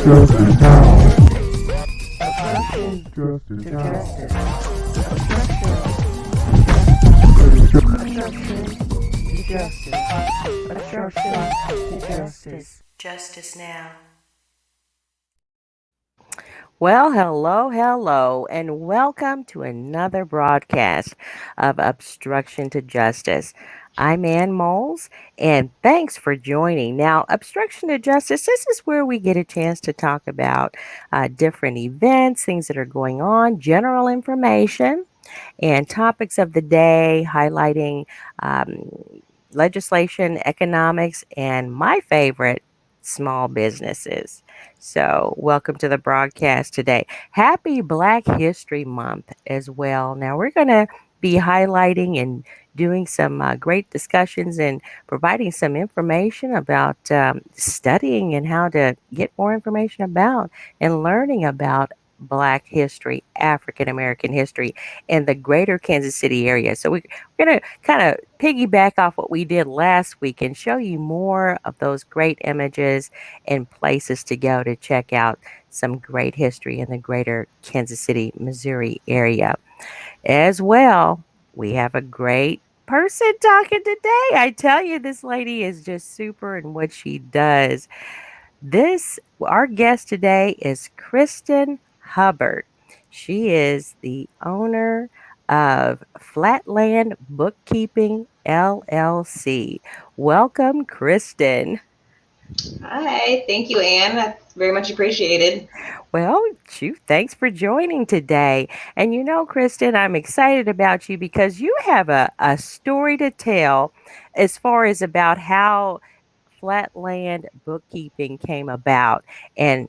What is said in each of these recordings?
Justice now. Justice now. Justice now. Well, hello, and welcome to another broadcast of Obstruction to Justice. I'm Ann Moles, and thanks for joining. Now, Obstruction to Justice, this is where we get a chance to talk about different events, things that are going on, general information, and topics of the day, highlighting um, legislation, economics, and my favorite, small businesses. So, welcome to the broadcast today. Happy Black History Month as well. Now, we're going to be highlighting and doing some great discussions and providing some information about studying and how to get more information about and learning about Black history, African American history in the greater Kansas City area. So, we're going to kind of piggyback off what we did last week and show you more of those great images and places to go to check out some great history in the greater Kansas City, Missouri area. As well, we have a great person talking today. I tell you, this lady is just super in what she does. Our guest today is Kristen Hubbard. She is the owner of Flatland Bookkeeping LLC. Welcome, Kristen. Hi, thank you, Anne. That's very much appreciated. Well, shoot, thanks for joining today. And Kristen, I'm excited about you because you have a story to tell as far as about how Flatland Bookkeeping came about. And,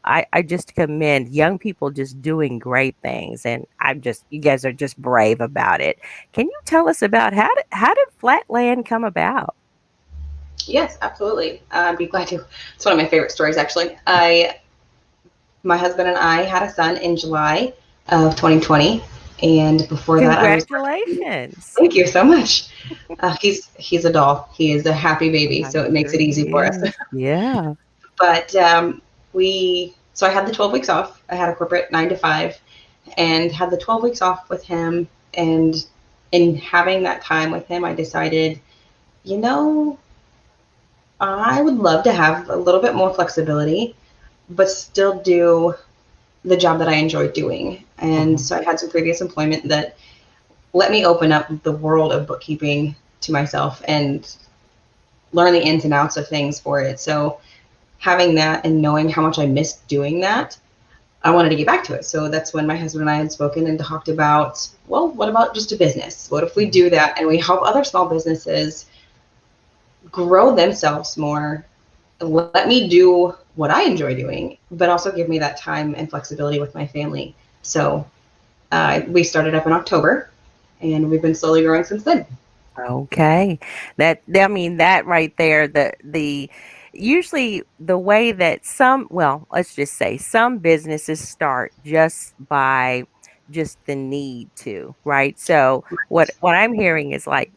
I just commend young people just doing great things. And you guys are just brave about it. Can you tell us about how did Flatland come about? Yes, absolutely. I'd be glad to. It's one of my favorite stories, actually. My husband and I had a son in July of 2020, and before that, I was working. Congratulations. Thank you so much. He's a doll. He is a happy baby, so I'm it makes sure it easy he for us. is. Yeah. But so I had the 12 weeks off. I had a corporate 9 to 5, and had the 12 weeks off with him. And in having that time with him, I decided, you know, I would love to have a little bit more flexibility, but still do the job that I enjoy doing. And Mhm. so I had some previous employment that let me open up the world of bookkeeping to myself and learn the ins and outs of things for it. So having that and knowing how much I missed doing that, I wanted to get back to it. So that's when my husband and I had spoken and talked about, well, what about just a business? What if we do that and we help other small businesses grow themselves more, let me do what I enjoy doing, but also give me that time and flexibility with my family. So we started up in October, and we've been slowly growing since then. Okay. I mean that right there, the usually the way that let's just say some businesses start just by just the need to, right? So what I'm hearing is like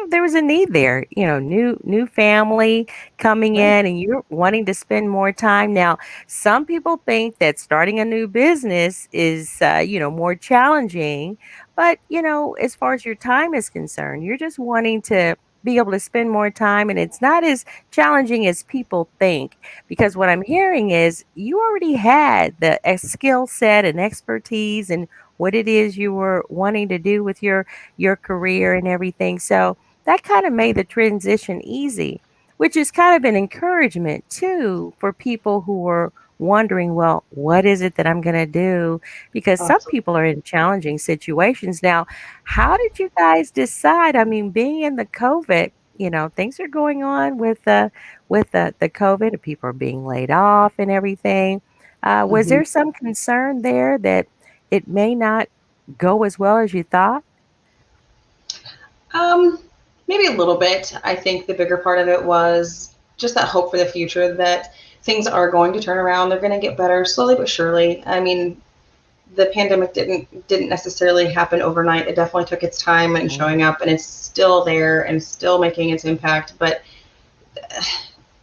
there was a need there, new family coming Right. in and you're wanting to spend more time. Now, some people think that starting a new business is more challenging, but, as far as your time is concerned, you're just wanting to be able to spend more time, and it's not as challenging as people think. Because what I'm hearing is you already had the skill set and expertise and what it is you were wanting to do with your career and everything. So that kind of made the transition easy, which is kind of an encouragement too for people who are wondering, well, what is it that I'm going to do, because some Awesome. people are in challenging situations. Now, how did you guys decide? I mean, being in the COVID, things are going on with the COVID. People are being laid off and everything. Was hmm there some concern there that it may not go as well as you thought? Um, Maybe a little bit. I think the bigger part of it was just that hope for the future that things are going to turn around. They're going to get better slowly but surely. I mean, the pandemic didn't necessarily happen overnight. It definitely took its time and Mhm. showing up, and it's still there and still making its impact. But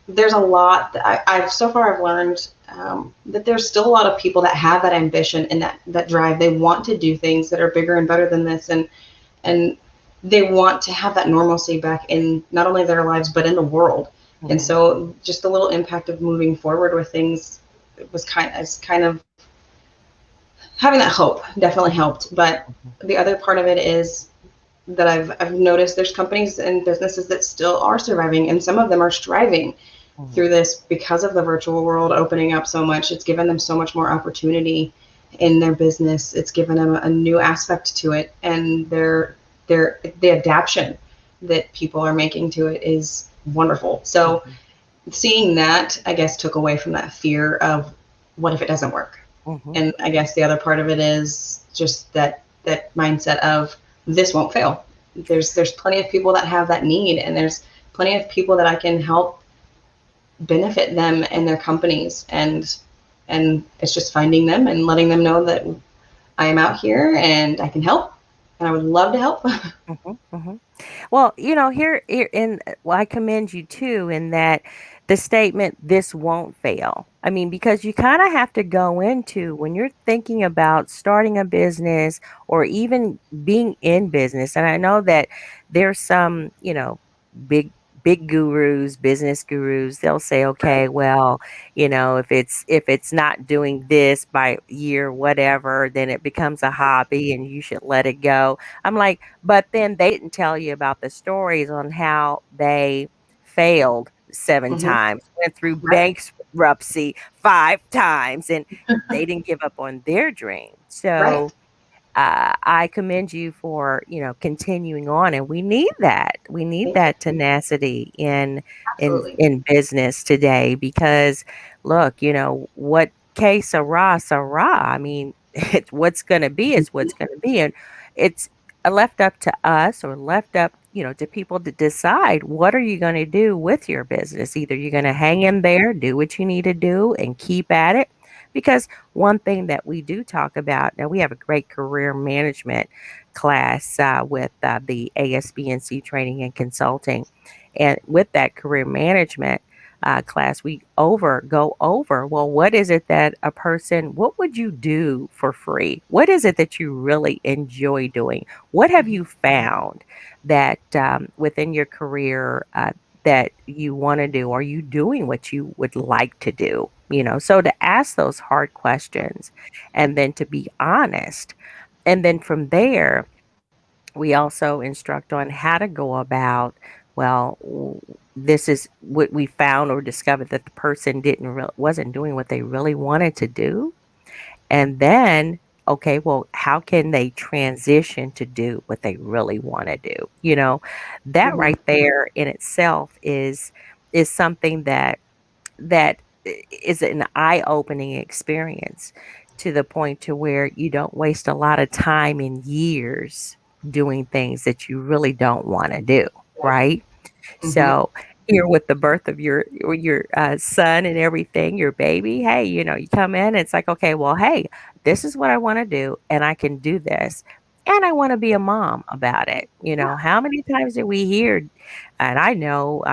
there's a lot that I've so far I've learned that there's still a lot of people that have that ambition and that drive. They want to do things that are bigger and better than this, and they want to have that normalcy back in not only their lives but in the world. And Mhm. so, just the little impact of moving forward with things was kind of having that hope definitely helped. But Mhm. the other part of it is that I've noticed there's companies and businesses that still are surviving, and some of them are striving Mhm. through this because of the virtual world opening up so much. It's given them so much more opportunity in their business. It's given them a new aspect to it, and the adaptation that people are making to it is wonderful. So Mhm. seeing that, I guess, took away from that fear of what if it doesn't work. Mhm. And I guess the other part of it is just that mindset of this won't fail. There's plenty of people that have that need, and there's plenty of people that I can help benefit them and their companies, and it's just finding them and letting them know that I am out here and I can help, and I would love to help. Mhm. Mhm. Well, here in well, I commend you too in that the statement "this won't fail." I mean, because you kind of have to go into when you're thinking about starting a business or even being in business. And I know that there's some, big big gurus, business gurus, they'll say, "Okay, well, if it's not doing this by year whatever, then it becomes a hobby and you should let it go." I'm like, but then they didn't tell you about the stories on how they failed 7 Hmm. times, went through Right. bankruptcy 5 times, and they didn't give up on their dream. Right. So, I commend you for, continuing on, and we need that. We need Thank you. that tenacity in Absolutely. in business today because look, what que sera, sera. I mean, it's what's gonna be is what's gonna be, and it's left up to us or left up, to people to decide what are you gonna do with your business. Either you're gonna hang in there, do what you need to do, and keep at it, because one thing that we do talk about now, we have a great career management class with the ASBNC training and consulting. And with that career management class, we go over, well, what is it that what would you do for free? What is it that you really enjoy doing? What have Mhm. you found that within your career that you want to do? Are you doing what you would like to do? So to ask those hard questions and then to be honest. And then from there, we also instruct on how to go about, well, this is what we found or discovered that the person wasn't doing what they really wanted to do. And then, okay, well, how can they transition to do what they really want to do? That Mhm. right there in itself is something that is an eye-opening experience to the point to where you don't waste a lot of time and years doing things that you really don't want to do, Right. right? Mhm. So here with the birth of your son and everything, your baby, hey, you come in, it's like, okay, well, hey, this is what I want to do, and I can do this. And I want to be a mom about it. Yeah. How many times did we hear, and I know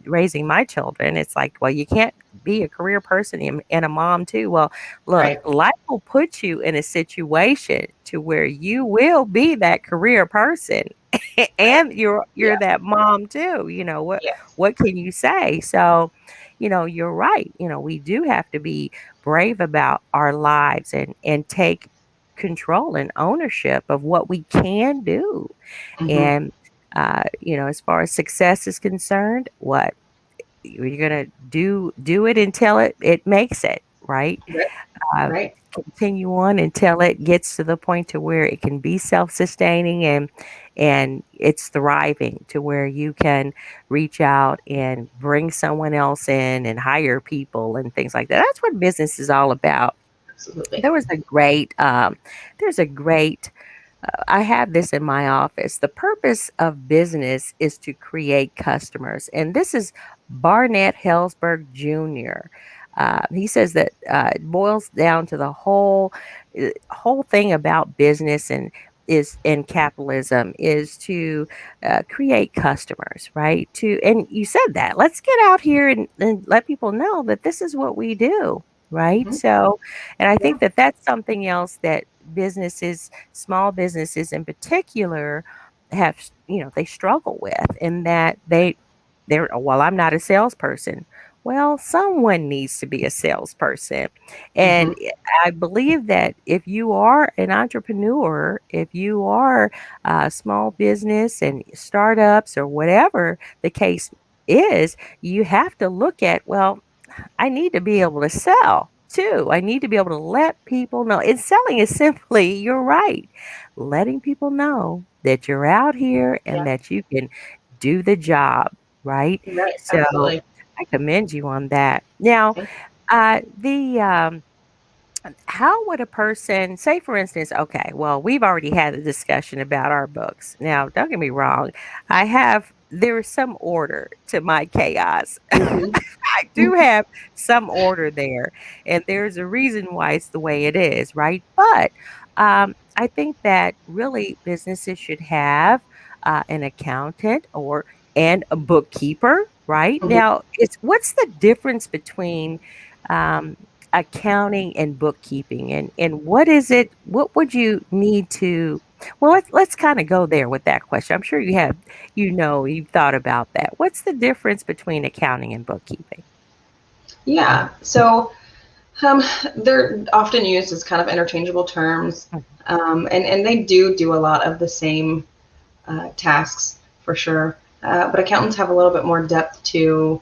raising my children, it's like, well, you can't be a career person and a mom too. Well, look, Right. life will put you in a situation to where you will be that career person Right. and you're Yeah. that mom too. what Yes. what can you say? So, you're right. We do have to be brave about our lives and take control and ownership of what we can do. Mhm. And as far as success is concerned, what you're gonna do it until it makes it, right? Right. uh, Right. Continue on until it gets to the point to where it can be self-sustaining and it's thriving to where you can reach out and bring someone else in and hire people and things like that. That's what business is all about. Absolutely. There was a great there's a great I have this in my office. The purpose of business is to create customers. And this is Barnett Hellsberg Jr. He says that it boils down to the whole thing about business, and is in capitalism is to create customers, right? To and you said that. Let's get out here and let people know that this is what we do, right? Hmm. So, and I Yeah. think that that's something else that businesses, small businesses in particular, have they struggle with, in that they're well, I'm not a salesperson. Well, someone needs to be a salesperson. Hmm. And I believe that if you are an entrepreneur, if you are a small business and startups or whatever the case is, you have to look at, well, I need to be able to sell too. I need to be able to let people know. And selling is simply, you're right, letting people know that you're out here and Yeah. that you can do the job, right? Right. So Absolutely. I commend you on that. Now, Thank the how would a person say, for instance, okay, well, we've already had a discussion about our books. Now, don't get me wrong, there is some order to my chaos. you. I Hmm. do have some order there, and there's a reason why it's the way it is, right? But I think that really businesses should have an accountant or and a bookkeeper, right? Hmm. Now, it's what's the difference between um, accounting and bookkeeping, and what is it? What would you need to? Well, let's kind of go there with that question. I'm sure you've thought about that. What's the difference between accounting and bookkeeping? Yeah. So um, they're often used as kind of interchangeable terms, Mm. and they do a lot of the same tasks for sure. But accountants have a little bit more depth to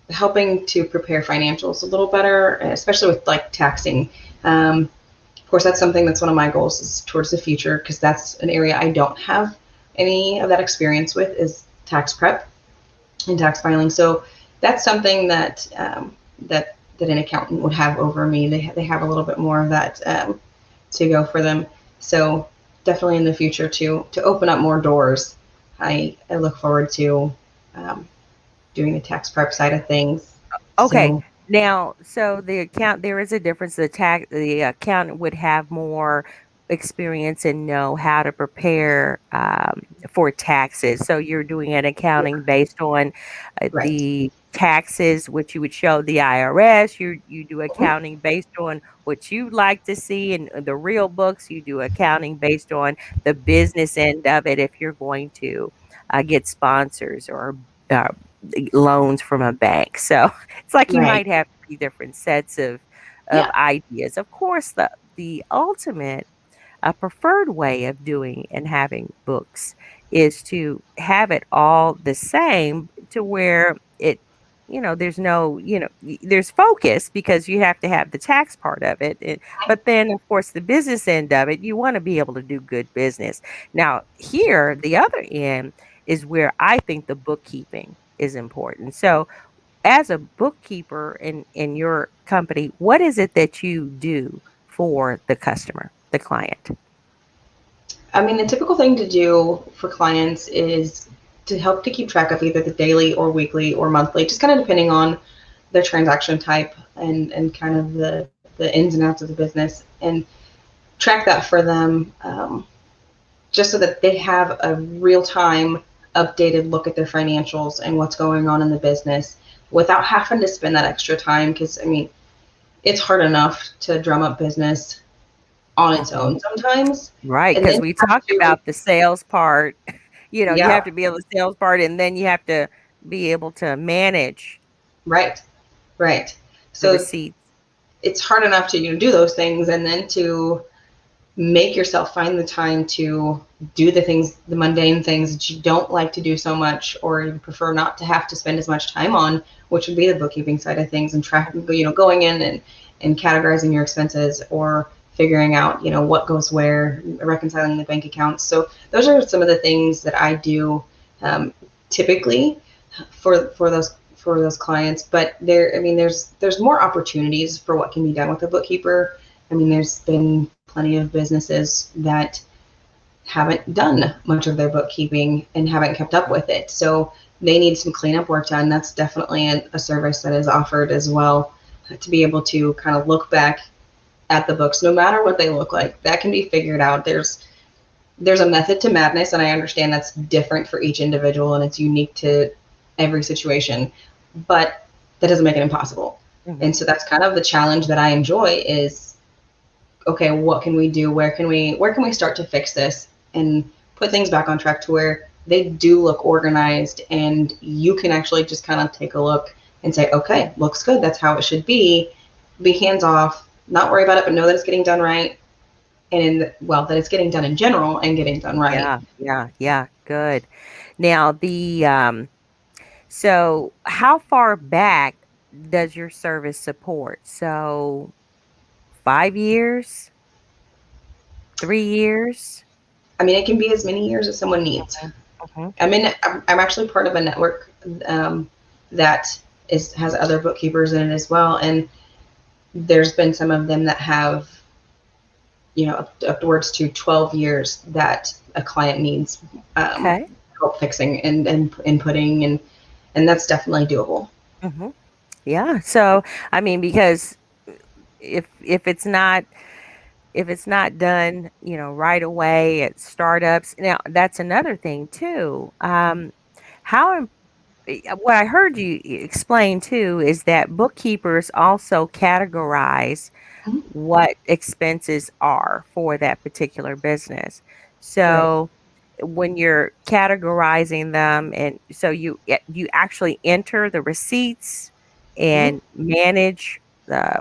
helping to prepare financials a little better, especially with like taxing. Of course, that's something that's one of my goals is towards the future, because that's an area I don't have any of that experience with, is tax prep and tax filing. So that's something that an accountant would have over me. They have a little bit more of that to go for them. So definitely in the future to open up more doors. I look forward to um, doing the tax prep side of things. Okay. So Now, so there is a difference. The accountant would have more experience and know how to prepare for taxes. So you're doing an yeah, accounting based on right. the taxes, which you would show the IRS. You do Mhm. accounting based on what you'd like to see in the real books. You do accounting based on the business end of it if you're going to get sponsors or uh, loans from a bank. So it's like you Right. might have 3 different sets of Yeah. ideas. Of course, the ultimate a preferred way of doing and having books is to have it all the same, to where there's no, there's focus, because you have to have the tax part of it. But then, of course, the business end of it, you want to be able to do good business. Now, here, the other end is where I think the bookkeeping is important. So, as a bookkeeper in your company, what is it that you do for the customer, the client? I mean, the typical thing to do for clients is to help to keep track of either the daily or weekly or monthly, just kind of depending on their transaction type and kind of the ins and outs of the business, and track that for them, just so that they have a real time updated look at their financials and what's going on in the business without having to spend that extra time. Because I mean, it's hard enough to drum up business on its Mhm. own sometimes, Right, and then because you we have talked to, about the sales part. You yeah, have to be able to sales part, and then you have to be able to manage right, right. the So receipts. it's hard enough to do those things, and then to make yourself find the time to do the things, the mundane things that you don't like to do so much, or you prefer not to have to spend as much time on, which would be the bookkeeping side of things, and tracking, going in and categorizing your expenses, or figuring out, what goes where, reconciling the bank accounts. So those are some of the things that I do, typically for those clients. But I mean, there's more opportunities for what can be done with a bookkeeper. I mean, there's been plenty of businesses that haven't done much of their bookkeeping and haven't kept up with it. So they need some cleanup work done. That's definitely a service that is offered as well, to be able to kind of look back at the books, no matter what they look like. That can be figured out. There's there's a method to madness, and I understand that's different for each individual and it's unique to every situation, but that doesn't make it impossible. Hmm. And so that's kind of the challenge that I enjoy is, okay, what can we do? Where can we start to fix this and put things back on track to where they do look organized and you can actually just kind of take a look and say, okay, looks good. That's how it should be. Be hands off, not worry about it, but know that it's getting done right. And well, that it's getting done in general and getting done right. Yeah, yeah, yeah. Good. Now so how far back does your service support? So 5 years, 3 years? I mean, it can be as many years as someone needs. Mhm, mhm. I'm actually part of a network that has other bookkeepers in it as well, and there's been some of them that have, upwards to 12 years that a client needs Okay. help fixing and inputting, and that's definitely doable. Hmm. Yeah. So I mean, because if it's not if it's not done, right away at startups. Now that's another thing too. How what I heard you explain too is that bookkeepers also categorize Mhm. what expenses are for that particular business. Right. So when you're categorizing them, and so you actually enter the receipts Mhm. and manage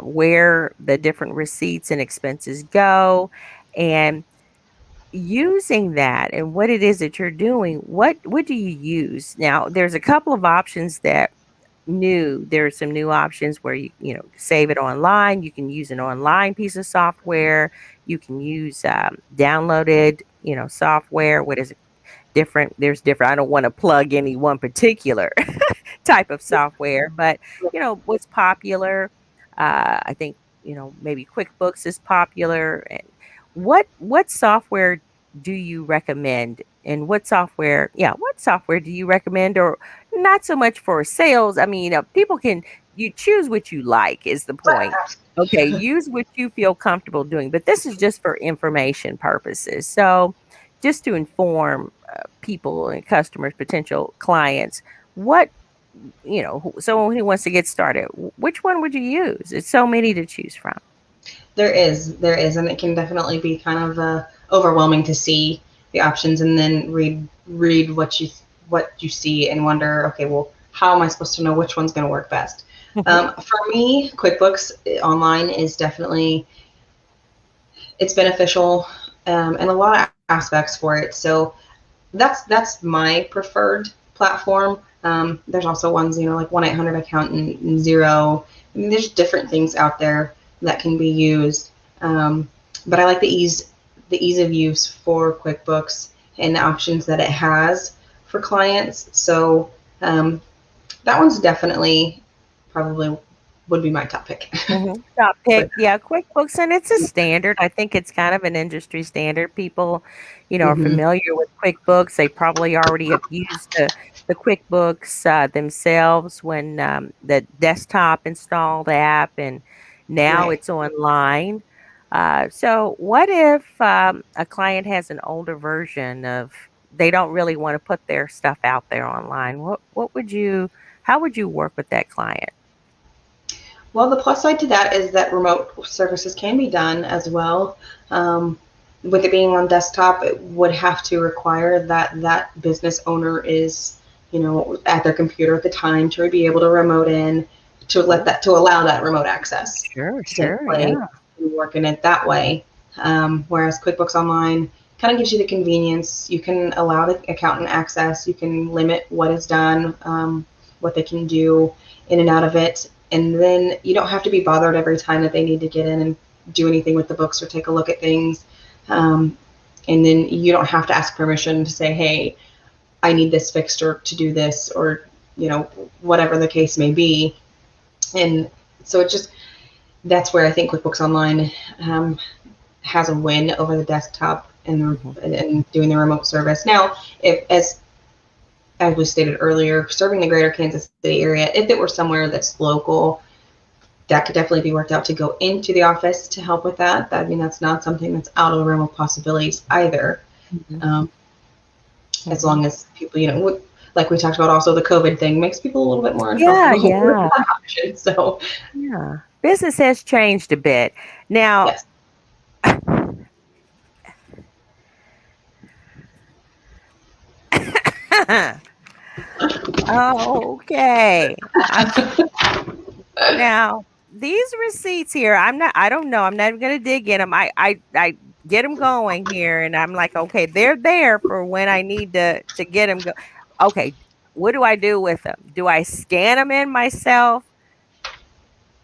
where the different receipts and expenses go, and using that and what it is that you're doing, what do you use? Now there's a couple of options that there are some new options where you save it online. You can use an online piece of software. You can use downloaded software. What is it? Different There's different. I don't want to plug any one particular type of software, but what's popular. I think maybe QuickBooks is popular. And what software do you recommend? And what software do you recommend? Or not so much for sales. I mean, you choose what you like is the point. Okay, use what you feel comfortable doing, but this is just for information purposes. So, just to inform people and customers, potential clients, what someone who wants to get started, which one would you use? It's so many to choose from. There is, and it can definitely be kind of overwhelming to see the options and then read what you see and wonder, okay, well, how am I supposed to know which one's going to work best? Mhm. For me, QuickBooks Online is definitely it's beneficial and a lot of aspects for it. So that's my preferred platform. There's also ones, like 1-800 Accountant and Zero. I mean, there's different things out there that can be used. But I like the ease of use for QuickBooks and the options that it has for clients. So that one's definitely probably would be my top pick. Top pick, But yeah, QuickBooks, and it's a standard. I think it's kind of an industry standard. People, are mhm, familiar with QuickBooks. They probably already have used the QuickBooks themselves when the desktop installed app, and now right. it's online. So, what if a client has an older version of? They don't really want to put their stuff out there online. What would you? How would you work with that client? Well, the plus side to that is that remote services can be done as well. Um, with it being on desktop, it would have to require that that business owner is, at their computer at the time to be able to remote in, to allow that remote access Sure, to take sure, place yeah. and work in it that way. Whereas QuickBooks Online kind of gives you the convenience. You can allow the accountant access. You can limit what is done, what they can do in and out of it, and then you don't have to be bothered every time that they need to get in and do anything with the books or take a look at things. Um, and then you don't have to ask permission to say, hey, I need this fixed or to do this or, whatever the case may be. And so that's where I think QuickBooks Online has a win over the desktop Mhm. and doing the remote service. Now, if as we stated earlier, serving the greater Kansas City area, if it were somewhere that's local, that could definitely be worked out to go into the office to help with that. I mean, that's not something that's out of the realm of possibilities either. Mhm. Um, as Mhm. long as people, like we talked about, also the COVID thing makes people a little bit more Yeah, uncomfortable with yeah, that option. So, yeah. Business has changed a bit. Now, yes. okay. I'm now these receipts here. I don't know. I'm not even gonna dig in them. I get them going here, and I'm like, okay, they're there for when I need to get them go. Okay, what do I do with them? Do I scan them in myself,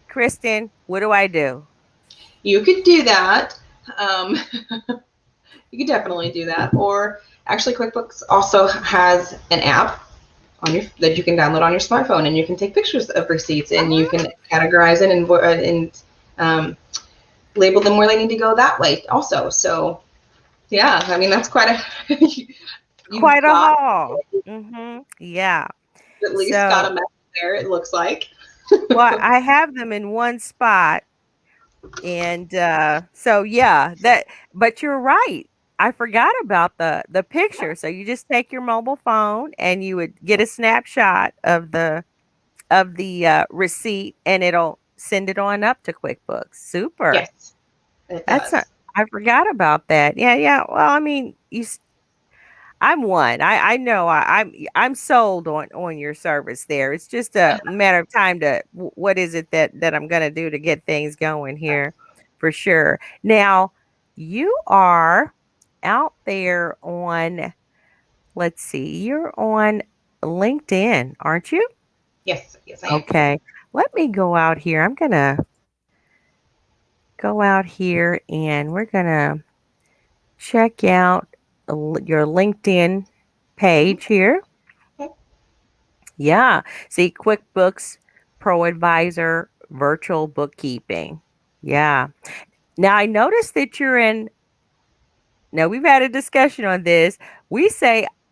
Kristen? What do I do? You could do that. Um, you could definitely do that. Or actually, QuickBooks also has an app on your that you can download on your smartphone, and you can take pictures of receipts, and you can categorize it and label them where they need to go that way also. So yeah, I mean that's quite a you've Quite a got haul. Yeah. at least got a So, mess there. It looks like. well, I have them in one spot. And, so yeah, that but you're right. I forgot about the picture. So you just take your mobile phone and you would get a snapshot of the, receipt, and it'll send it on up to QuickBooks. Super. Yes, it That's a does. I forgot about that. Yeah, yeah. Well, I mean, I'm one. I know I'm sold on your service there. It's just a matter of time to what is it that I'm gonna do to get things going here for sure. Now, you are out there on, let's see, you're on LinkedIn, aren't you? Yes, yes, I am. Okay. Let me go out here. I'm gonna go out here and we're gonna check out your LinkedIn page here. Okay. Yeah. See, QuickBooks Pro Advisor virtual bookkeeping. Yeah. Now I noticed that you're in, now we've had a discussion on this.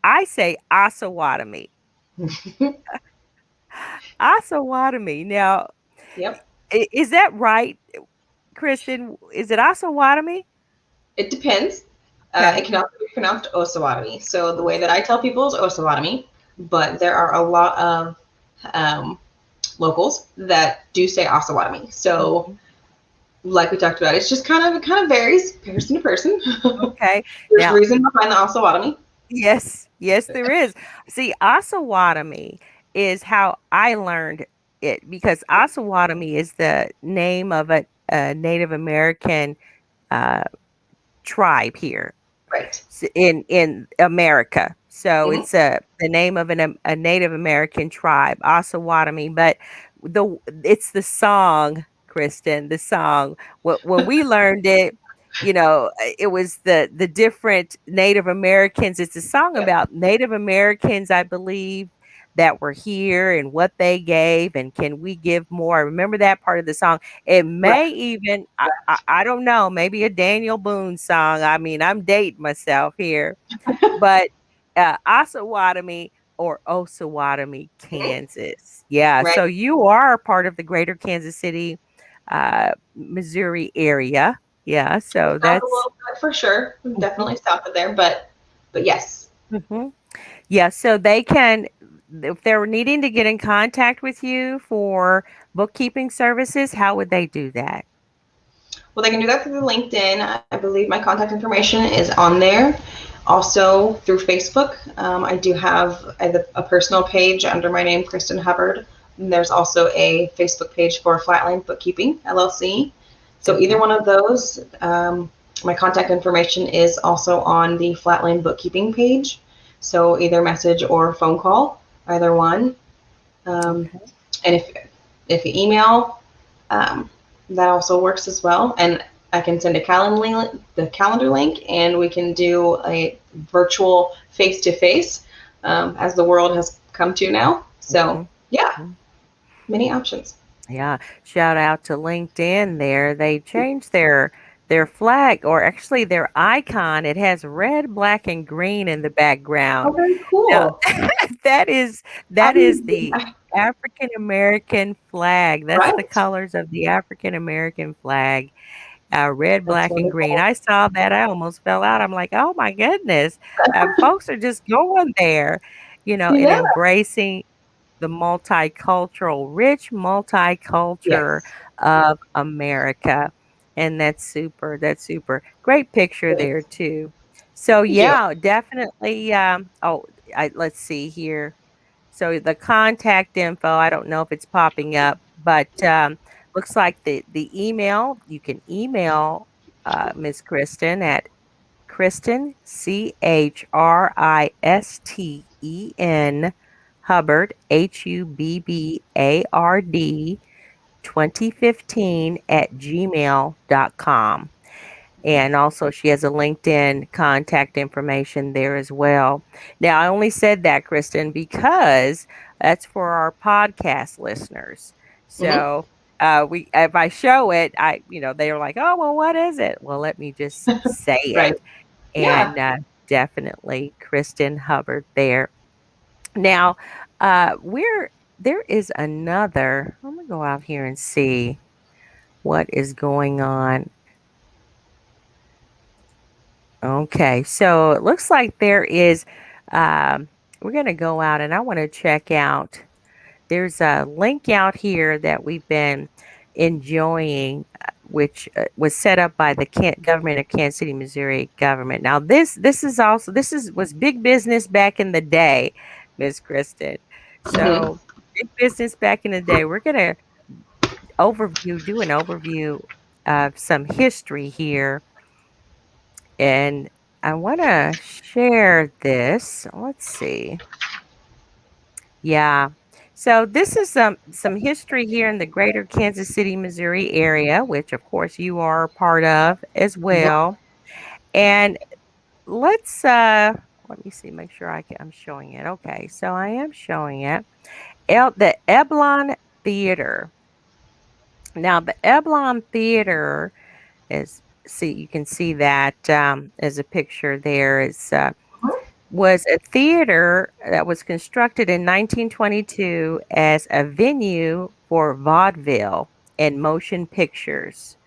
I say Osawatomie. Osawatomie. Now, Yep. is that right, Kristen? Is it Osawatomie? It depends. It Okay. can also be pronounced Osawatomie. So the way that I tell people is Osawatomie, but there are a lot of um, locals that do say Osawatomie. So Mhm. like we talked about, it's just it kind of varies person to person. Okay. There's Now, reason behind the Osawatomie. yes, yes, there is. See, Osawatomie is how I learned it because Osawatomie is the name of a Native American uh, tribe here Right. in America. So Hmm. it's the name of a Native American tribe, Osawatomie. But it's the song, Kristen, the song. When we learned it, it was the different Native Americans. It's a song Yep. about Native Americans, I believe, that were here and what they gave, and can we give more? I remember that part of the song. It Right. may even, I don't know, maybe a Daniel Boone song. I mean, I'm dating myself here, but Osawatomie or Osawatomie, Mhm. Kansas. Yeah, Right. so you are part of the greater Kansas City, Missouri area. Yeah, so South a that's little bit for sure. mhm, Definitely south of there, but yes. mhm. Yeah, so they can, if they're needing to get in contact with you for bookkeeping services, how would they do that? Well, they can do that through the LinkedIn. I believe my contact information is on there. Also through Facebook. I do have a personal page under my name, Kristen Hubbard. And there's also a Facebook page for Flatline Bookkeeping LLC. So either Okay. one of those, my contact information is also on the Flatline Bookkeeping page. So either message or phone call, either one. Um, Okay. and if you email, that also works as well. And I can send the calendar link, and we can do a virtual face to face, as the world has come to now. So Mhm, yeah, mhm. many options. Yeah, shout out to LinkedIn there. They changed their flag, or actually their icon. It has red, black, and green in the Oh, background. very Now, cool. that is I that is mean, the African American flag. That's the right, colors of the African American flag. Red, That's black, and green. wonderful. I saw that. I almost fell out. I'm like, oh my goodness. Folks are just going there, and Yeah. embracing the rich multiculture Yes. of America. And that's super. That's super. Great picture It there is. too. So Thank you. yeah, definitely. Let's see here. So the contact info, I don't know if it's popping up, but looks like the email, you can email Miss Kristen at Kristen, Christen, Hubbard, Hubbard, 2015 at gmail.com. And also, she has a LinkedIn contact information there as well. Now, I only said that, Kristen, because that's for our podcast listeners. Hmm. So, if I show it, they are like, oh, well, what is it? Well, let me just say Right. it. Yeah. And definitely Kristen Hubbard there. Now, there is another, I'm going to go out here and see what is going on. Okay, so it looks like there is. Um, we're going to go out and I want to check out. There's a link out here that we've been enjoying, which was set up by the government of Kansas City, Missouri government. Now, this was big business back in the day, Miss Kristen. Hmm. So big business back in the day. We're going to do an overview of some history here, and I want to share this. Let's see. Yeah. So this is some history here in the greater Kansas City, Missouri area, which of course you are a part of as Yeah. well. And let's let me see, make sure I'm showing it. Okay, so I am showing it. The Eblon Theater. Now the Eblon Theater is, see, you can see that as a picture there. It's was a theater that was constructed in 1922 as a venue for vaudeville and motion pictures.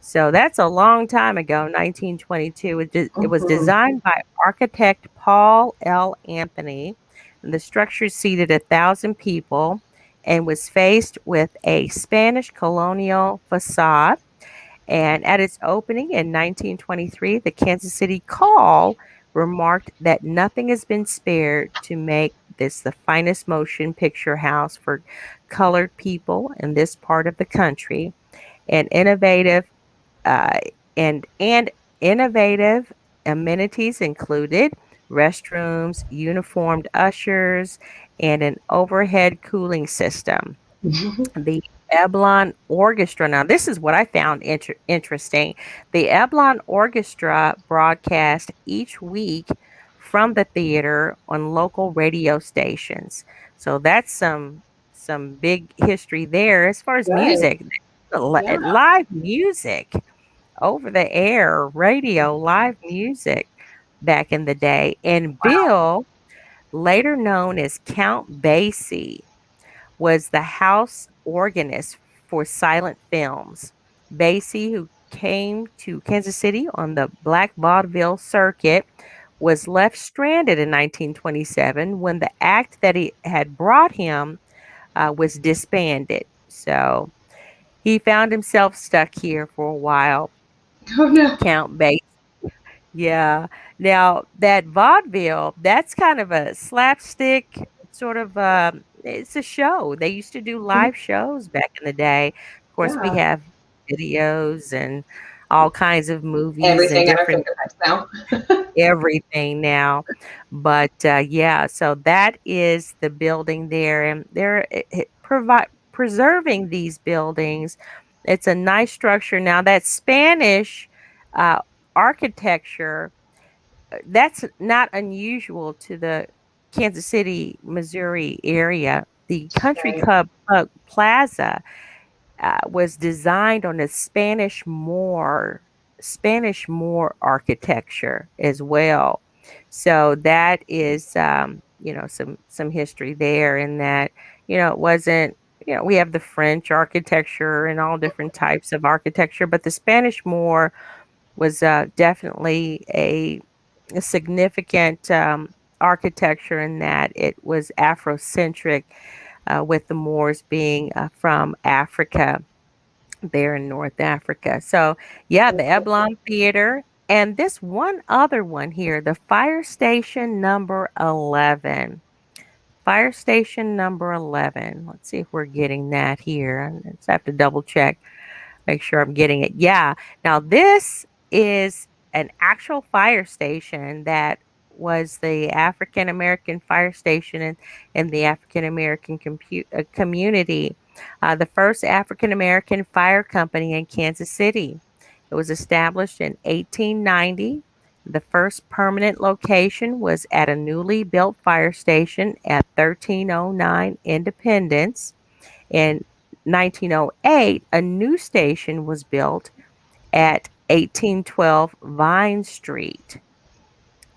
So that's a long time ago, 1922. It was Hmm. designed by architect Paul L. Anthony. And the structure seated 1,000 people and was faced with a Spanish colonial facade. And at its opening in 1923, the Kansas City Call remarked that nothing has been spared to make this the finest motion picture house for colored people in this part of the country. And uh, and innovative amenities included restrooms, uniformed ushers, and an overhead cooling system. The Eblon Orchestra. Now, this is what I found interesting. The Eblon Orchestra broadcast each week from the theater on local radio stations. So that's some big history there as far as Right. music. Yeah. Live music, over the air radio, live music back in the day. And Wow. Bill, later known as Count Basie, was the house organist for silent films. Basie, who came to Kansas City on the black vaudeville circuit, was left stranded in 1927 when the act that he had brought him was disbanded. So he found himself stuck here for a while. Oh no. Count Basie. Yeah. Now that vaudeville, that's kind of a slapstick sort of it's a show. They used to do Mhm. live shows back in the day. Of course, we Yeah. have videos and all kinds of movies and Everything at our different fingertips now. everything now. But yeah, so that is the building there, and they're provide preserving these buildings. It's a nice structure. Now that Spanish uh, architecture, that's not unusual to the Kansas City, Missouri area. The Country Right. Club Plaza was designed on the Spanish Moor architecture as well. So that is some history there in that, it wasn't we have the French architecture and all different types of architecture, but the Spanish Moor was definitely a significant architecture in that it was Afrocentric, with the Moors being from Africa, there in North Africa. So, yeah, the Eblon Theater. And this one other one here, the Fire Station number 11. Fire Station number 11. Let's see if we're getting that here. I just have to double check, make sure I'm getting it. Yeah. Now, this is an actual fire station that was the African American fire station in the African American community, the first African American fire company in Kansas City. It was established in 1890. The first permanent location was at a newly built fire station at 1309 Independence. In 1908, a new station was built at 1812 Vine Street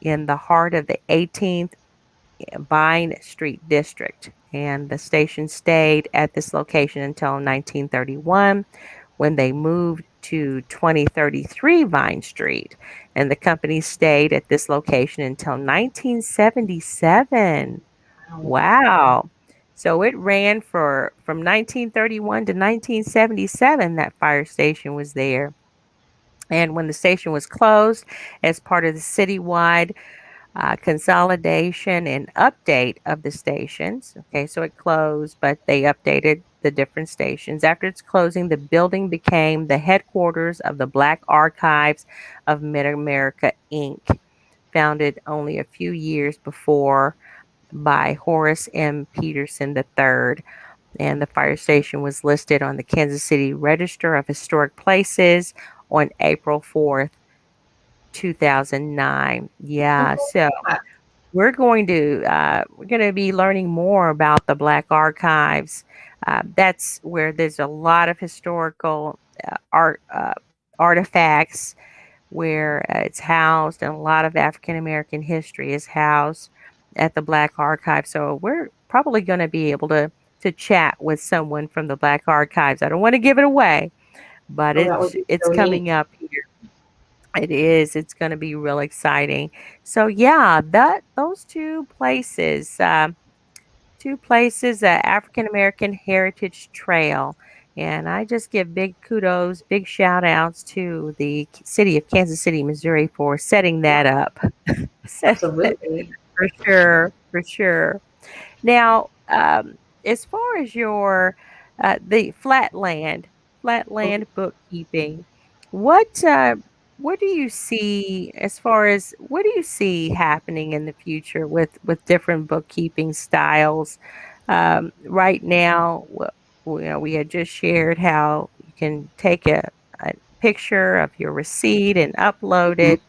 in the heart of the 18th Vine Street district. And the station stayed at this location until 1931 when they moved to 2033 Vine Street. And the company stayed at this location until 1977. Wow. Wow. So it ran for from 1931 to 1977, that fire station was there. And when the station was closed as part of the citywide consolidation and update of the stations, okay, so it closed, but they updated the different stations. After its closing, the building became the headquarters of the Black Archives of Mid America, Inc., founded only a few years before by Horace M. Peterson III, and the fire station was listed on the Kansas City Register of Historic Places on April 4th, 2009. Yeah, Okay. so we're going to be learning more about the Black Archives. That's where there's a lot of historical artifacts where it's housed, and a lot of African American history is housed at the Black Archive. So we're probably going to be able to chat with someone from the Black Archives. I don't want to give it away, but Oh, that would be it's so neat. coming up here. It is. It's going to be real exciting. So yeah, that those two places, African American Heritage Trail. And I just give big kudos, big shout outs to the city of Kansas City, Missouri for setting Yeah, that up. Setting that absolutely. for sure, for sure. Now, as far as your the flatland bookkeeping, what what do you see as far as what do you see happening in the future with different bookkeeping styles? Right now, we had just shared how you can take a picture of your receipt and upload Mhm. it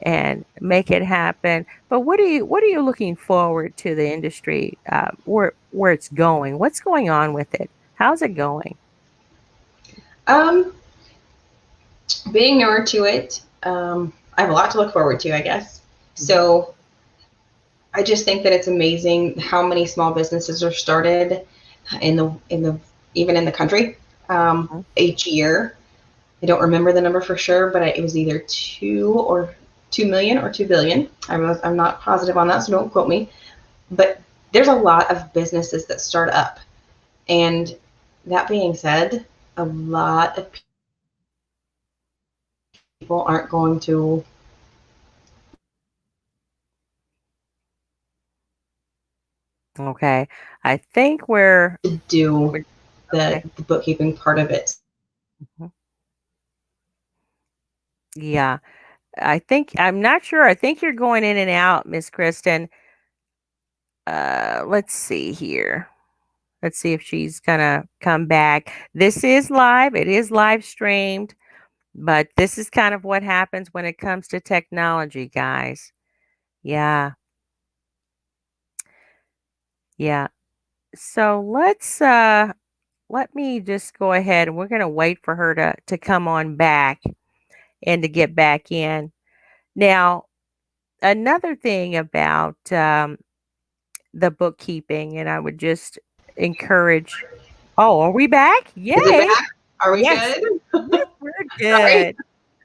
and make it happen. But what are you looking forward to the industry, where it's going? What's going on with it? How's it going? Um, Being newer to it, I have a lot to look forward to, I guess. Mhm, So I just think that it's amazing how many small businesses are started in the even in the country mhm. each year. I don't remember the number for sure, but it was either 2 million or 2 billion. I'm not positive on that, so don't quote me. But there's a lot of businesses that start up, and that being said, a lot of people aren't going to Okay. I think do we're the, okay. the bookkeeping part of it. Mhm. Yeah. I'm not sure. I think you're going in and out, Miss Kristen. Let's see here. Let's see if she's gonna come back. This is live. It is live streamed. But this is kind of what happens when it comes to technology, guys. Yeah, yeah. So let me just go ahead and we're gonna wait for her to come on back and to get back in. Now, another thing about the bookkeeping, and I would just encourage Oh, are we back? Is it Yay. back? Are we Yes. good? Yes, we're Sorry. good.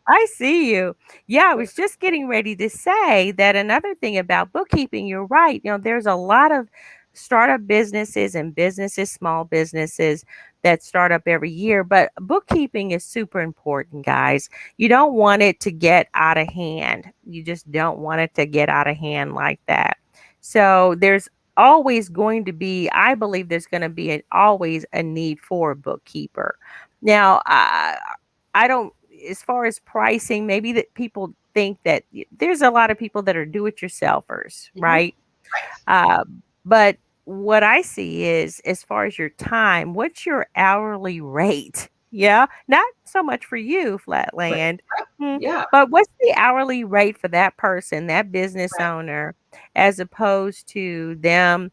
I see you. Yeah, I was just getting ready to say that another thing about bookkeeping, you're right. There's a lot of startup businesses and businesses, small businesses that start up every year, but bookkeeping is super important, guys. You don't want it to get out of hand. You just don't want it to get out of hand like that. So there's always going to be, I believe there's going to be always a need for a bookkeeper. Now, I don't, as far as pricing, maybe that people think that there's a lot of people that are do-it-yourselfers, Mhm. right? Right. Uh, but what I see is, as far as your time, what's your hourly rate? Yeah, not so much for you, Right. Flatland, Right. mm, Yeah. but what's the hourly rate for that person, that business Right. owner, as opposed to them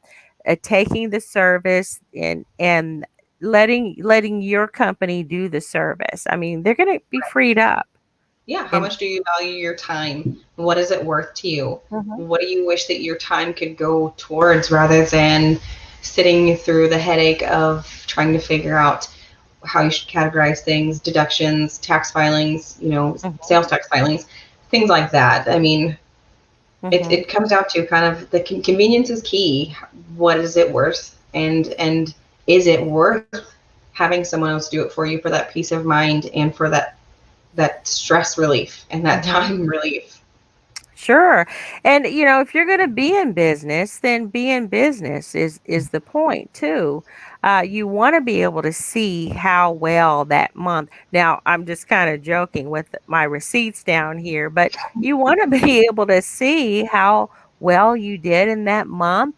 taking the service and letting your company do the service? I mean, they're going to be freed up. Yeah. How And much do you value your time? What is it worth to you? Mhm, What do you wish that your time could go towards rather than sitting through the headache of trying to figure out how you should categorize things, deductions, tax filings, mhm, sales tax filings, things like that. I mean, mhm. it comes down to kind of the convenience is key. What is it worth? And is it worth having someone else do it for you for that peace of mind and for that stress relief and that Mhm. time relief? Sure. And if you're going to be in business, then be in business is the point too. You want to be able to see how well that month. Now, I'm just kind of joking with my receipts down here, but you want to be able to see how well you did in that month.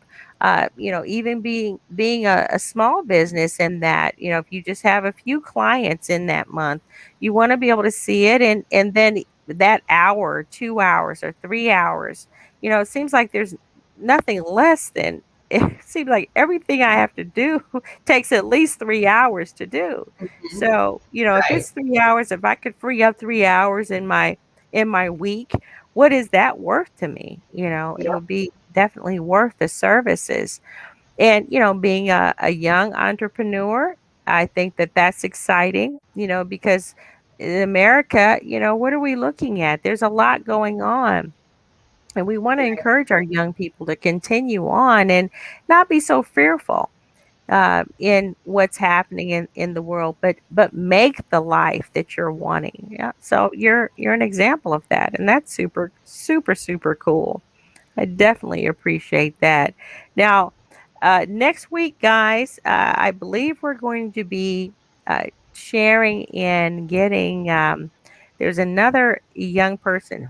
Even being a small business in that, if you just have a few clients in that month, you want to be able to see it, and then that hour, 2 hours or 3 hours, it seems like there's nothing less than it seems like everything I have to do takes at least 3 hours to do. Mhm. So, if Right. it's 3 hours, if I could free up 3 hours in my week, what is that worth to me? It Yep. would be definitely worth the services. And, being a young entrepreneur, I think that that's exciting, because in America, what are we looking at? There's a lot going on. And we want to encourage our young people to continue on and not be so fearful in what's happening in the world, but make the life that you're wanting. Yeah. So you're an example of that. And that's super, super, super cool. I definitely appreciate that. Now, next week, guys, I believe we're going to be sharing and getting. There's another young person,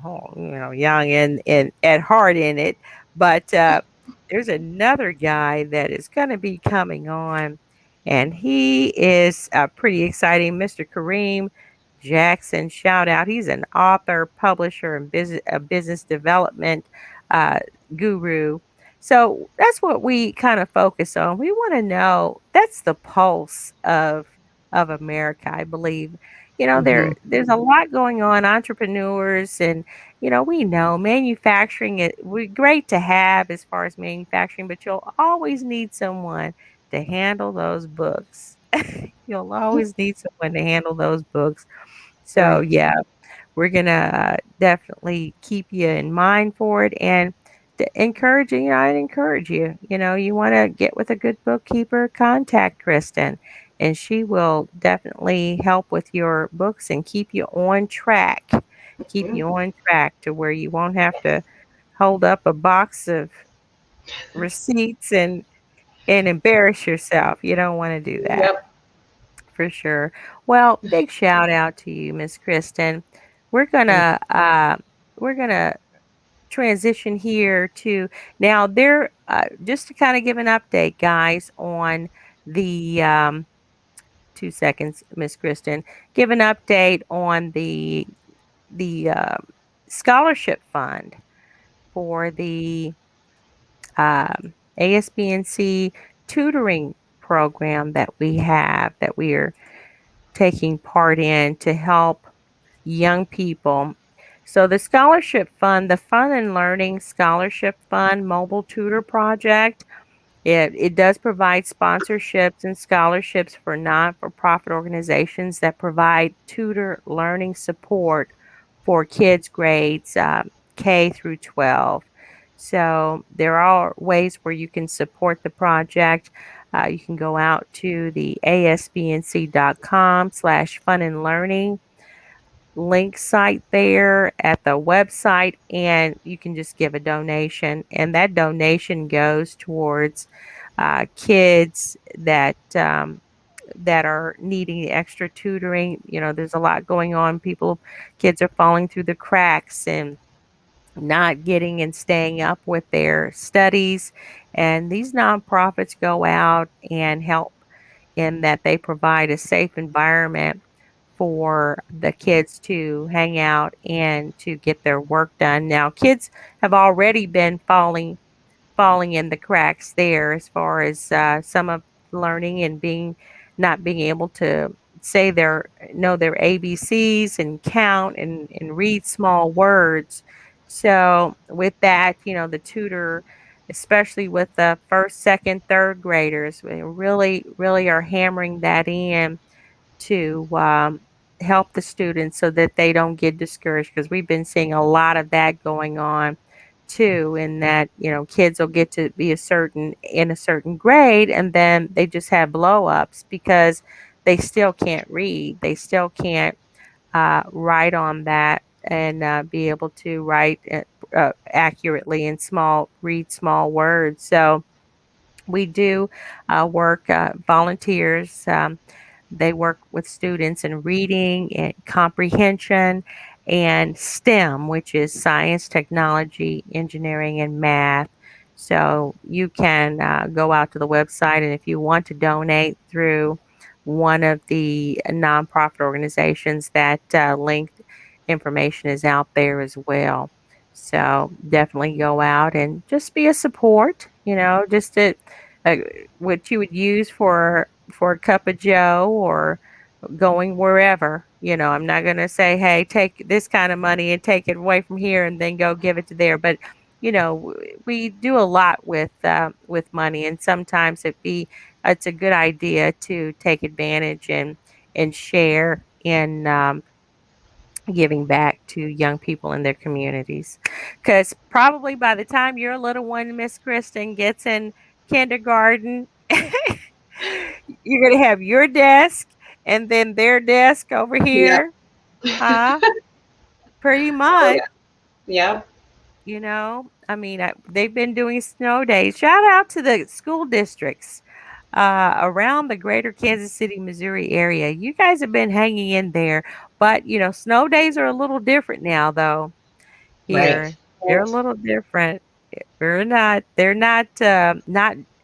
young and at heart in it, but there's another guy that is going to be coming on, and he is pretty exciting, Mr. Kareem Jackson. Shout out! He's an author, publisher, and business development uh, guru. So that's what we kind of focus on. We want to know, that's the pulse of America, I believe. Hmm. There's a lot going on, entrepreneurs, and we know manufacturing it we great to have as far as manufacturing, but you'll always need someone to handle those books. You'll always need someone to handle those books. So Right. yeah, we're gonna definitely keep you in mind for it, and I'd encourage you. You want to get with a good bookkeeper, contact Kristen, and she will definitely help with your books and keep you on track. Keep Mhm. you on track to where you won't have to hold up a box of receipts and embarrass yourself. You don't want to do that. Yep. For sure. Well, big shout out to you, Miss Kristen. We're Thank gonna we're gonna transition here to now. There, just to kind of give an update, guys, on the 2 seconds, Miss Kristen. Give an update on the scholarship fund for the ASBNC tutoring program that we have, that we are taking part in to help young people. So the scholarship fund, the Fun and Learning Scholarship Fund Mobile Tutor Project, It does provide sponsorships and scholarships for non-for-profit organizations that provide tutor learning support for kids grades K through 12. So there are ways where you can support the project. You can go out to the asbnc.com/fun and learning link site there at the website, and you can just give a donation, and that donation goes towards kids that are needing extra tutoring. There's a lot going on. Kids are falling through the cracks and not getting and staying up with their studies. And these nonprofits go out and help in that they provide a safe environment for the kids to hang out and to get their work done. Now, kids have already been falling in the cracks there as far as some of learning and being not being able to say their know their ABCs and count and read small words. So with that, the tutor, especially with the first, second, third graders, we really are hammering that in to help the students so that they don't get discouraged, because we've been seeing a lot of that going on too, in that kids will get to be a certain grade, and then they just have blow ups because they still can't read, they still can't write on that, and be able to write accurately and read small words. So we do work volunteers. They work with students in reading and comprehension and STEM, which is science, technology, engineering, and math. So you can go out to the website, and if you want to donate through one of the nonprofit organizations, that linked information is out there as well. So definitely go out and just be a support, just to uh, what you would use for a cup of joe or going wherever. I'm not going to say, hey, take this kind of money and take it away from here and then go give it to there. But we do a lot with money, and sometimes it's a good idea to take advantage and share in giving back to young people in their communities. Because probably by the time your little one, Miss Kristen, gets in kindergarten, you're going to have your desk and then their desk over Yep. here. Huh? Pretty Oh much. yeah. Yep. I mean, they've been doing snow days. Shout out to the school districts around the greater Kansas City, Missouri area. You guys have been hanging in there, but snow days are a little different now, though. Right. Here, they're a Right. little different. They're not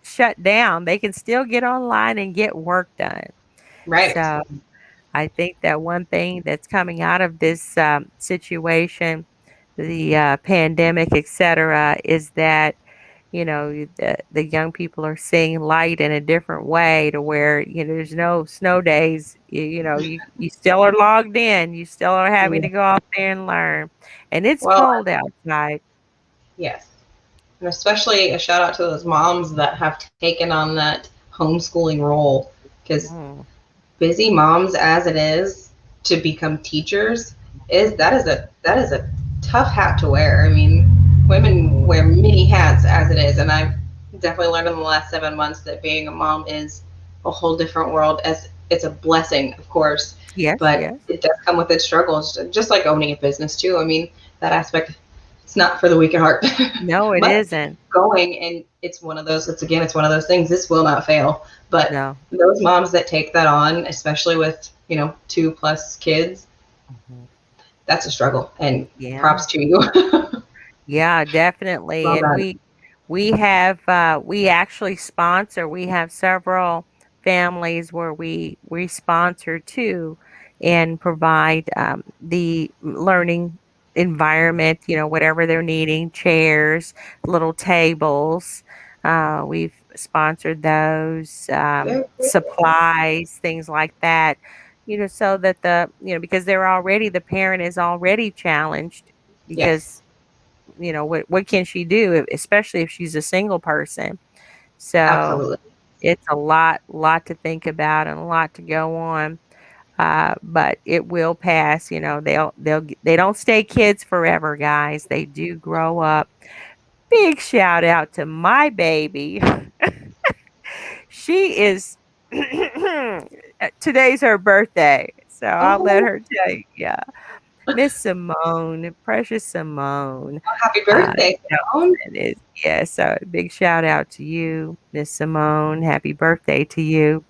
shut down. They can still get online and get work done. Right. So I think that one thing that's coming out of this situation, the pandemic, etc., is that the young people are seeing light in a different way, to where there's no snow days. You still are logged in. You still are having Yeah. to go out there and learn, and it's Well, cold outside. yes. And especially a shout out to those moms that have taken on that homeschooling role, because Mm, busy moms as it is, to become teachers is a tough hat to wear. I mean, women wear many hats as it is, and I've definitely learned in the last 7 months that being a mom is a whole different world. As it's a blessing, of course, yes, but yes. it does come with its struggles, just like owning a business too. I mean, that aspect, it's not for the weak at heart. No, it But isn't. going, and it's one of those things, this will not fail. But No. those moms that take that on, especially with 2+ kids, Mhm. that's a struggle, and Yeah. props to you. Yeah, definitely. Well And done. we actually sponsor. We have several families where we sponsor too, and provide the learning environment. Whatever they're needing, chairs, little tables. We've sponsored those, Very cool. supplies, things like that. So that because the parent is already challenged, Yes. because what can she do, especially if she's a single person. So Absolutely. it's a lot to think about and a lot to go on. But it will pass. You know, they don't stay kids forever, guys. They do grow up. Big shout out to my baby. She is today's her birthday, so I'll let Oh, her tell you. Yeah, Miss Simone, precious Simone. happy Uh, birthday, Simone. Johnson is yeah. So big shout out to you, Miss Simone. Happy birthday to you.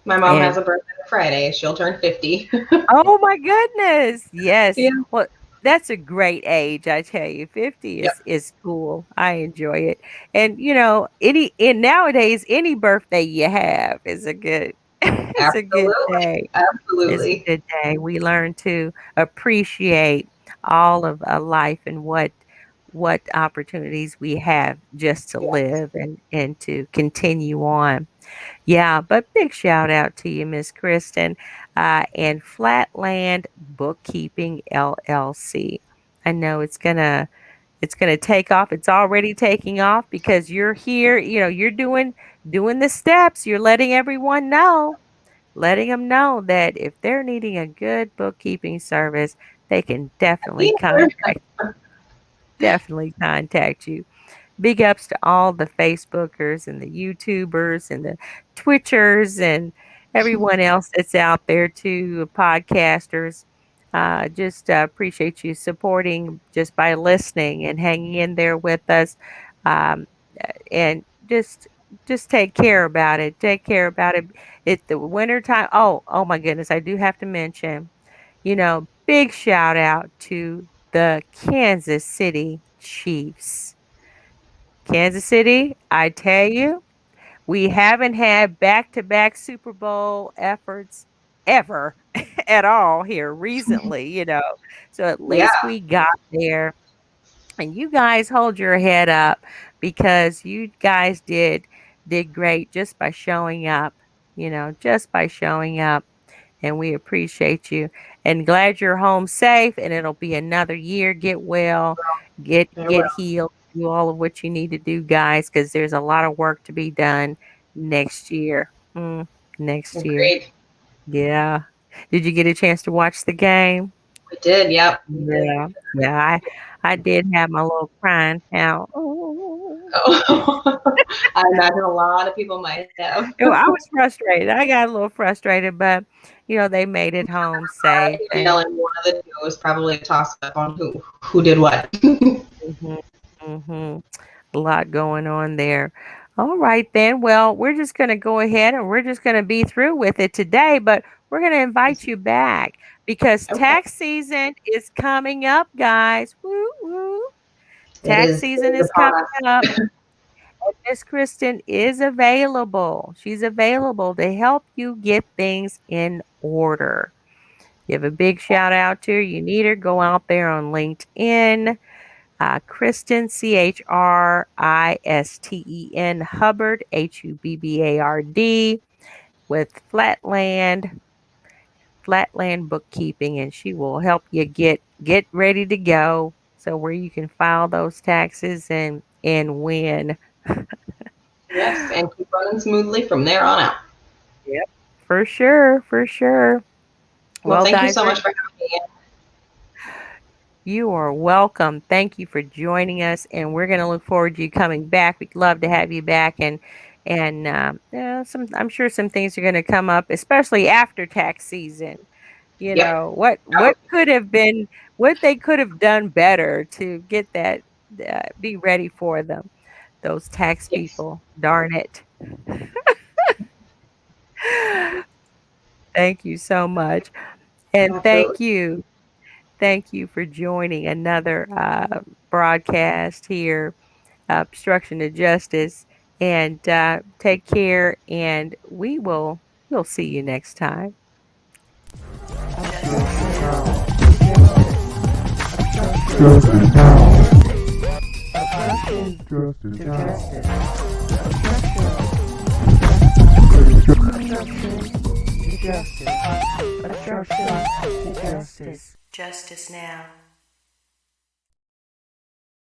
My mom has And a birthday on Friday. She'll turn 50. oh my goodness. Yeah. Yes. Well, that's a great age, I tell you. 50 Yep. is cool. I enjoy it. And you know, any and nowadays any birthday you have is a good it's a good Absolutely. day. It's a Absolutely. good day. We learn to appreciate all of life and what opportunities we have just to Yes. live and to continue on. Yeah, but big shout out to you, Miss Kristen, and Flatland Bookkeeping LLC. I know it's gonna take off. It's already taking off because you're here. You know, you're doing the steps. You're letting them know that if they're needing a good bookkeeping service, they can definitely contact you. Big ups to all the Facebookers and the YouTubers and the Twitchers and everyone else that's out there too, podcasters. Just appreciate you supporting just by listening and hanging in there with us. Um, and just take care about it. Take care about it. It's the winter time. Oh my goodness, I do have to mention, big shout out to the Kansas City Chiefs. Kansas City, I tell you, we haven't had back-to-back Super Bowl efforts ever at all here recently. So at Yeah. least we got there. And you guys hold your head up because you guys did great just by showing up, just by showing up. And we appreciate you and glad you're home safe and it'll be another year. Get well, Very get well. healed, do all of what you need to do, guys, because there's a lot of work to be done next year. Next year. Agreed. Yeah. Did you get a chance to watch the game? We did. Yep. We did. Yeah. Yeah. I did have my little crying out. Oh. Oh. I imagine a lot of people might have. I was frustrated. I got a little frustrated, but they made it home safe I and yelling one of the two was probably a toss up on who did what. mhm, mhm. A lot going on there. All right, then. Well, we're just going to go ahead and we're just going to be through with it today, but we're going to invite you back because Okay. tax season is coming up, guys. Woo, woo. It Tax is season is coming upon us. up. And Miss Kristen is available. She's available to help you get things in order. Give a big shout out to her. You need her. Go out there on LinkedIn. Kristen, Christen Hubbard, Hubbard, with Flatland Bookkeeping, and she will help you get ready to go. So where you can file those taxes and win. Yes, and keep running smoothly from there on out. Yep, for sure, for sure. Well, Well, thank you guys, so much for having me. you are welcome. Thank you for joining us, and we're going to look forward to you coming back. We'd love to have you back, and I'm sure some things are going to come up, especially after tax season. Yep. What could have been, what they could have done better to get that, be ready for them. Those tax Yes. people, darn it. Thank you so much, and Absolutely. thank you for joining another broadcast here, Obstruction to Justice. And take care, and we'll see you next time. Obstruction now. Justice now. Obstruction to justice. Obstruction to justice. Obstruction to justice. Justice now.